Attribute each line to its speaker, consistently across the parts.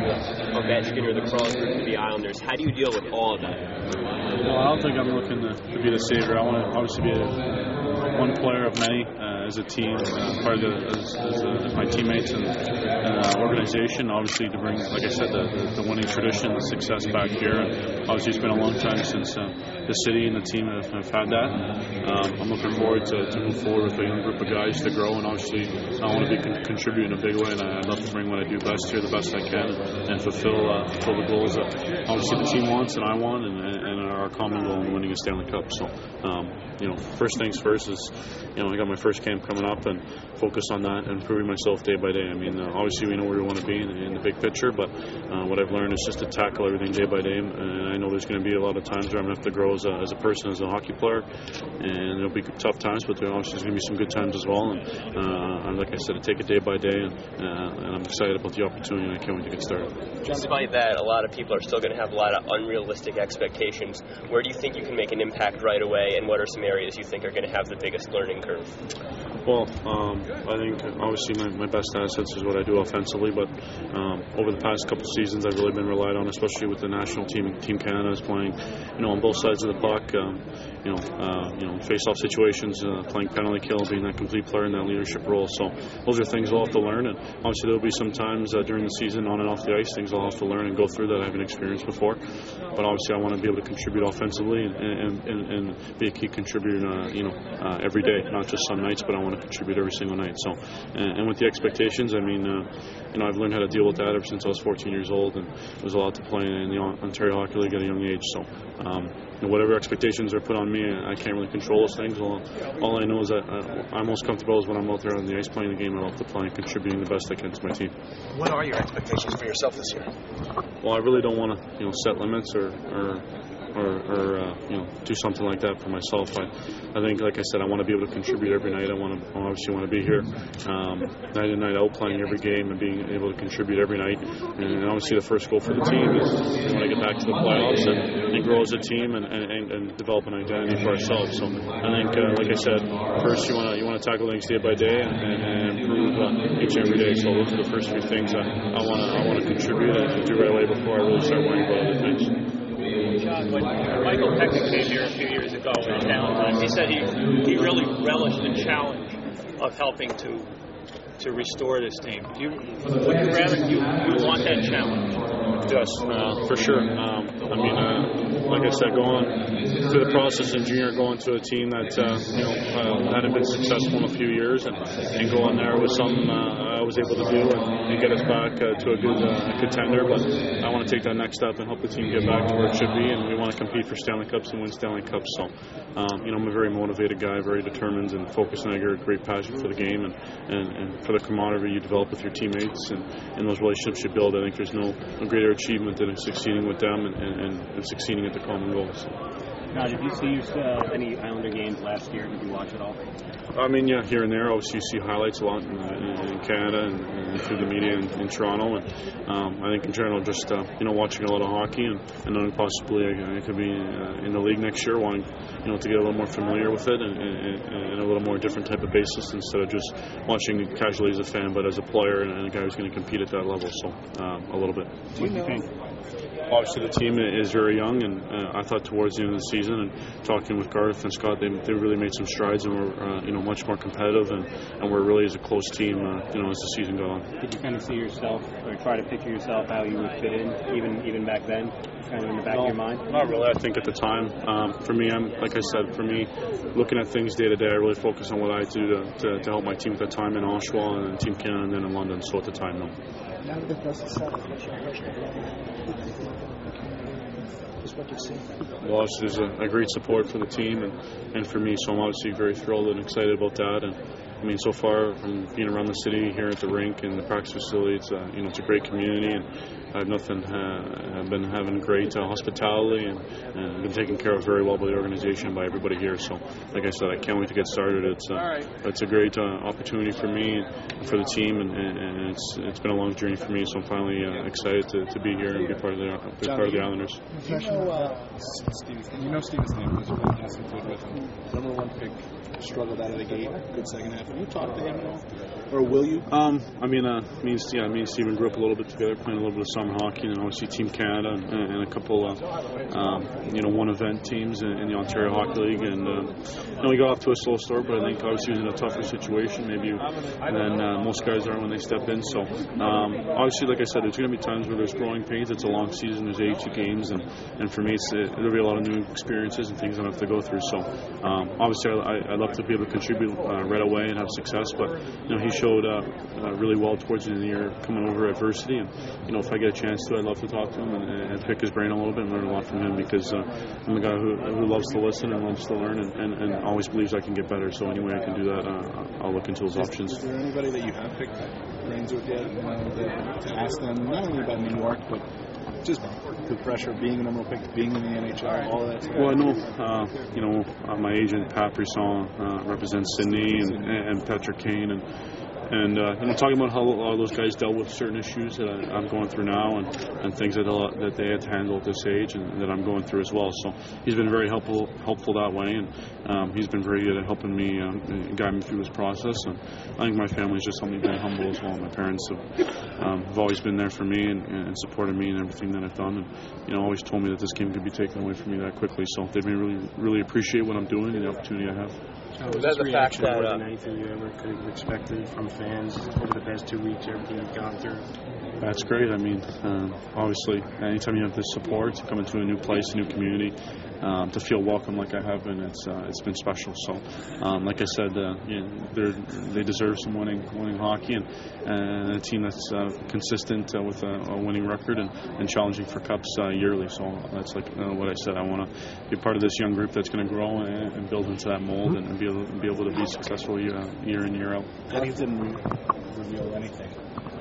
Speaker 1: Ovechkin or the Cross group for the Islanders. How do you deal with all of that?
Speaker 2: Well, I don't think I'm looking to be the savior. I want to obviously be one player of many as a team, part of as my teammates and organization. Obviously, to bring, like I said, the winning tradition, the success back here. And obviously, it's been a long time since the city and the team have had that. I'm looking forward to move forward with a young group of guys to grow, and obviously, I want to be contributing in a big way. And I'd love to bring what I do best here, the best I can, and fulfill the goals that obviously the team wants and I want, and our common goal in winning a Stanley Cup. So, first things first is, I got my first camp coming up and focus on that and improving myself day by day. I mean, obviously we know where we want to be in the big picture, but what I've learned is just to tackle everything day by day. And I know there's going to be a lot of times where I'm going to have to grow as a person, as a hockey player, and there'll be tough times, but there obviously is going to be some good times as well. And like I said, I take it day by day, and I'm excited about the opportunity, and I can't wait to get started.
Speaker 1: Despite that, a lot of people are still going to have a lot of unrealistic expectations. Where do you think you can make an impact right away, and what are some areas you think are going to have the biggest learning curve?
Speaker 2: Well, I think obviously my best assets is what I do offensively, but over the past couple of seasons I've really been relied on, especially with the national team. Team Canada is playing, on both sides of the puck. Face-off situations, playing penalty kill, being that complete player in that leadership role. So those are things I'll have to learn, and obviously there'll be some times during the season on and off the ice, things I'll have to learn and go through that I haven't experienced before. But obviously I want to be able to contribute offensively and be a key contributor, every day, not just some nights, but I want to contribute every single night. So, and with the expectations, I mean, I've learned how to deal with that ever since I was 14 years old, and it was a lot to play in the Ontario Hockey League at a young age. So, whatever expectations are put on me, I can't really control those things. All I know is that I'm most comfortable is when I'm out there on the ice playing the game. I love to play and contributing the best I can to my team.
Speaker 3: What are your expectations for yourself this year?
Speaker 2: Well, I really don't want to, set limits or do something like that for myself. I think, like I said, I want to be able to contribute every night. I obviously want to be here night in, night out, playing every game and being able to contribute every night. And obviously the first goal for the team is we want to get back to the playoffs and grow as a team and develop an identity for ourselves. So I think, like I said, first you want to tackle things day by day and improve each and every day. So those are the first few things I want to contribute and do right away before I really start worrying about other things.
Speaker 4: John, when Michael Peck came here a few years ago in Valentine's, he said he really relished the challenge of helping to restore this team. Would you want that challenge?
Speaker 2: Yes, for sure. Like I said, going through the process in junior, going to a team that hadn't been successful in a few years, and going there was something I was able to do and get us back to a good contender. But I want to take that next step and help the team get back to where it should be, and we want to compete for Stanley Cups and win Stanley Cups. So, I'm a very motivated guy, very determined and focused, and I get a great passion for the game and for the camaraderie you develop with your teammates and those relationships you build. I think there's no greater achievement than succeeding with them and succeeding at the common goals.
Speaker 5: Now, did you see any Islander games last year? Did you watch it all?
Speaker 2: Yeah, here and there. Obviously, you see highlights a lot in Canada and through the media in Toronto. And I think in general, just watching a lot of hockey and knowing possibly I could be in the league next year, wanting to get a little more familiar with it and a little more different type of basis instead of just watching casually as a fan, but as a player and a guy who's going to compete at that level. So a little bit.
Speaker 5: What do you think?
Speaker 2: Obviously, the team is very young, and I thought towards the end of the season, and talking with Garth and Scott, they really made some strides and were much more competitive, and we're really as a close team as the season got on.
Speaker 5: Did you kind of see yourself or try to picture yourself how you would fit in even back then, kind of in the back of your mind?
Speaker 2: Not really. I think at the time, for me, looking at things day to day, I really focus on what I do to help my team at the time in Oshawa and Team Canada and then in London. So at the time, no.
Speaker 3: Now that the dust is settled, what you've seen?
Speaker 2: Well, obviously there's a great support for the team and for me, so I'm obviously very thrilled and excited about that. And so far from being around the city here at the rink and the practice facility, it's a great community, and I've been having great hospitality and been taken care of very well by the organization, by everybody here. So, like I said, I can't wait to get started. It's a great opportunity for me and for the team, and it's been a long journey for me. So I'm finally excited to be here and be part of the Islanders.
Speaker 6: Steven Stamkos, you've been passing foot with him. Number one pick struggled out of the gate, good second half. Have you talked to him at all? or will you?
Speaker 2: Me and Stephen grew up a little bit together, playing a little bit of summer hockey, and obviously Team Canada and a couple one event teams in the Ontario Hockey League, and we got off to a slow start, but I think obviously he was in a tougher situation maybe than most guys are when they step in. So obviously, like I said, there's going to be times where there's growing pains. It's a long season. There's 82 games, and for me, there'll be a lot of new experiences and things I have to go through. So obviously, I'd love to be able to contribute right away and have success, but he showed really well towards the end of the year coming over adversity, and if I get a chance to, I'd love to talk to him and pick his brain a little bit and learn a lot from him, because I'm a guy who loves to listen and loves to learn and always believes I can get better. So any way I can do that, I'll look into those options.
Speaker 6: Is there anybody that you have picked brains with yet to ask them not only about New York, but just the pressure of being a number one pick, being in the NHL, all of that?
Speaker 2: Well, I know, my agent Pat Brisson represents Sydney and Patrick Kane, and talking about how all those guys dealt with certain issues that I'm going through now, and things that they had to handle at this age, and that I'm going through as well. So he's been very helpful that way, and he's been very good at helping me guide me through this process. And I think my family's just helped me be humble as well. My parents have always been there for me and supported me in everything that I've done, and always told me that this game could be taken away from me that quickly. So they've been really appreciate what I'm doing and the opportunity I have.
Speaker 5: Was that the fact that more than anything you ever could have expected from fans over the past 2 weeks, everything you've gone through?
Speaker 2: That's great. Obviously, anytime you have this support to come into a new place, a new community, to feel welcome like I have been, it's been special. So, like I said, they deserve some winning hockey, and a team that's consistent with a winning record and challenging for cups yearly. So that's like what I said. I want to be part of this young group that's going to grow and build into that mold and be able to be successful year in, year out.
Speaker 6: Eddie didn't reveal anything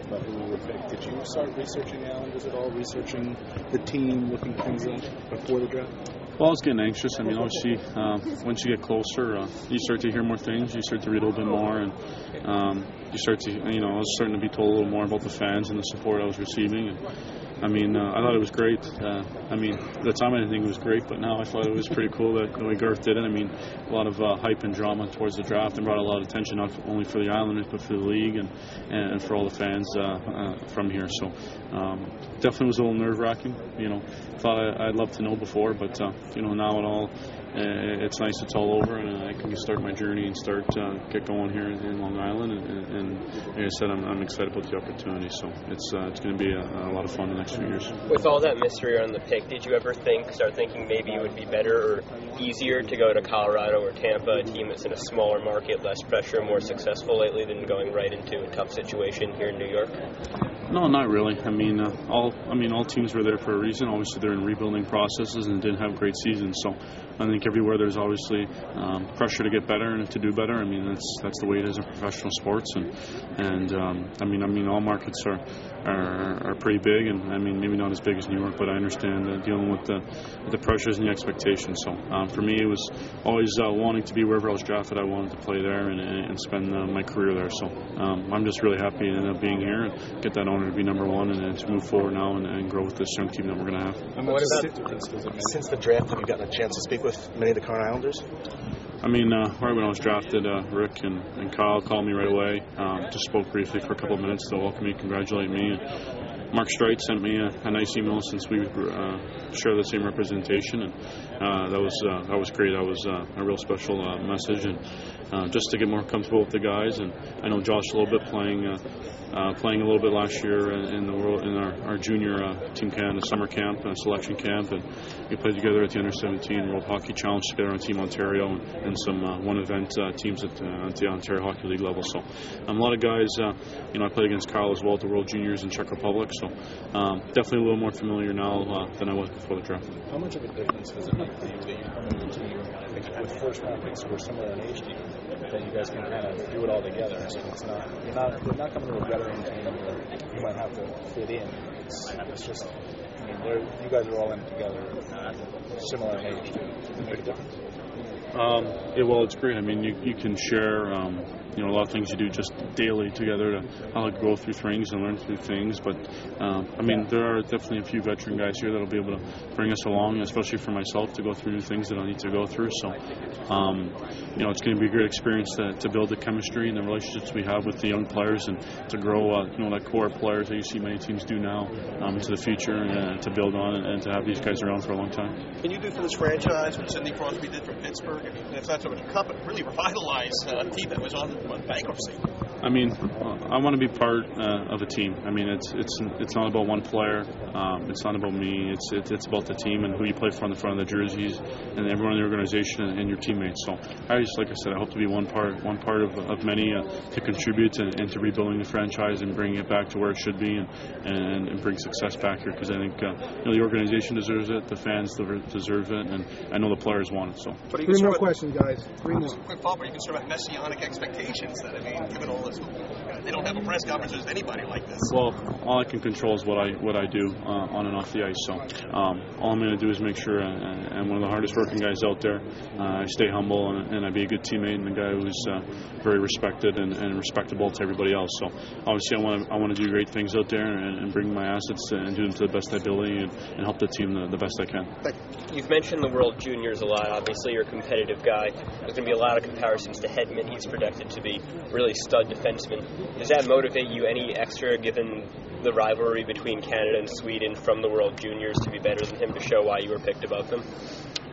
Speaker 6: about who we would pick. Did you start researching the Islanders at all, researching the team, looking things up before the draft?
Speaker 2: Well, I was getting anxious. Obviously, once you get closer, you start to hear more things. You start to read a little bit more, and you start to, I was starting to be told a little more about the fans and the support I was receiving. And I thought it was great. At the time I didn't think it was great, but now I thought it was pretty cool that the way Garth did it. A lot of hype and drama towards the draft, and brought a lot of attention not only for the Islanders but for the league and for all the fans from here. So definitely was a little nerve-wracking. Thought I'd love to know before, but now it's nice it's all over, and I can start my journey and get going here in Long Island. And like I said, I'm excited about the opportunity. So it's going to be a lot of fun the next few years.
Speaker 1: With all that mystery around the pick, did you ever start thinking maybe it would be better or easier to go to Colorado or Tampa, a team that's in a smaller market, less pressure, more successful lately, than going right into a tough situation here in New York?
Speaker 2: No, not really. All teams were there for a reason. Obviously, they're in rebuilding processes and didn't have great seasons. So I think everywhere there's obviously pressure to get better and to do better. That's the way it is in professional sports. And all markets are pretty big, and maybe not as big as New York, but I understand dealing with the pressures and the expectations. So for me, it was always wanting to be wherever I was drafted. I wanted to play there and spend my career there. So I'm just really happy to end up being here and get that honor to be number one and to move forward now and grow with this young team that we're going to have.
Speaker 3: Since the draft, have you gotten a chance to speak with many of the current Islanders?
Speaker 2: Right when I was drafted, Rick and Kyle called me right away. Just spoke briefly for a couple of minutes to welcome me, congratulate me. And Mark Streit sent me a nice email since we share the same representation, and that was great. That was a real special message, and just to get more comfortable with the guys. And I know Josh a little bit, playing a little bit last year in our junior Team Canada summer camp, selection camp, and we played together at the Under-17 World Hockey Challenge together on Team Ontario and some one-event teams at the Ontario Hockey League level. So a lot of guys, I played against Kyle as well at the World Juniors in Czech Republic. So definitely a little more familiar now than I was before the draft.
Speaker 6: How much of a difference does it make to you that you come into a team with first-round picks who are similar in age to you, that you guys can kind of do it all together? So they're not coming to a veteran team where you might have to fit in. It's just You guys are all in it together, similar in age, to make a difference.
Speaker 2: Well, it's great. I mean, you can share, a lot of things you do just daily together to go through things and learn through things. But, there are definitely a few veteran guys here that will be able to bring us along, especially for myself, to go through new things that I need to go through. So, it's going to be a great experience to build the chemistry and the relationships we have with the young players and to grow, that core of players that you see many teams do now into the future and to build on and to have these guys around for a long time.
Speaker 7: Can you do for this franchise what Sidney Crosby did for Pittsburgh? I mean, it's not so much a cup, but really revitalize a team that was on bankruptcy.
Speaker 2: I want to be part of a team. It's not about one player. It's not about me. It's about the team and who you play for on the front of the jerseys and everyone in the organization and your teammates. So like I said, I hope to be one part of many to contribute and to rebuilding the franchise and bringing it back to where it should be and bring success back here, because I think the organization deserves it, the fans deserve it, and I know the players want it. So
Speaker 8: 3 more questions, guys. 3 more.
Speaker 7: Quick follow-up, you can sort of messianic expectations that, given all this, they don't have a press conference with anybody like this.
Speaker 2: Well, all I can control is what I do on and off the ice. So all I'm going to do is make sure I'm one of the hardest working guys out there. I stay humble and I be a good teammate and a guy who's very respected and respectable to everybody else. So obviously I want to do great things out there and bring my assets and do them to the best ability and help the team the best I can.
Speaker 1: You've mentioned the World Juniors a lot. Obviously, you're a competitive guy. There's going to be a lot of comparisons to Hedman. He's projected to be really stud defenseman. Does that motivate you any extra, given the rivalry between Canada and Sweden from the World Juniors, to be better than him, to show why you were picked above them?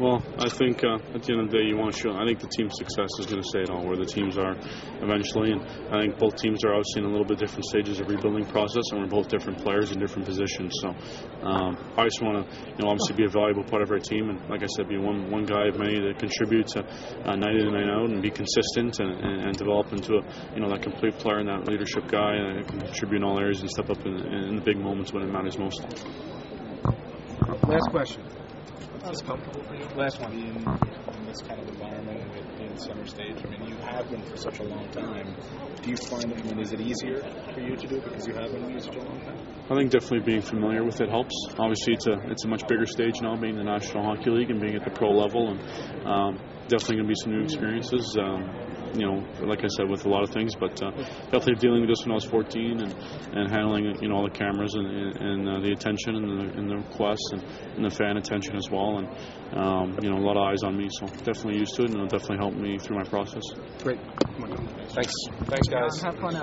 Speaker 2: Well, I think at the end of the day, you want to show. I think the team's success is going to say it all, where the teams are eventually, and I think both teams are obviously in a little bit different stages of rebuilding process, and we're both different players in different positions. So I just want to, obviously be a valuable part of our team, and like I said, be one guy of many that contributes night in and night out, and be consistent and develop into that complete player and that leadership guy that can contribute in all areas and step up in the big moments when it matters most.
Speaker 8: Last question.
Speaker 6: Is it comfortable for you? Last one. In this kind of environment with being center stage, you have been for such a long time. Do you find is it easier for you to do it because you have been for such a long time?
Speaker 2: I think definitely being familiar with it helps. Obviously, it's a much bigger stage now, being the National Hockey League and being at the pro level, and definitely going to be some new experiences. Like I said, with a lot of things, but definitely dealing with this when I was 14 and handling all the cameras and the attention and the requests and the fan attention as well, and a lot of eyes on me, so definitely used to it, and it'll definitely help me through my process.
Speaker 8: Great.
Speaker 3: Thanks guys.
Speaker 8: Have fun out.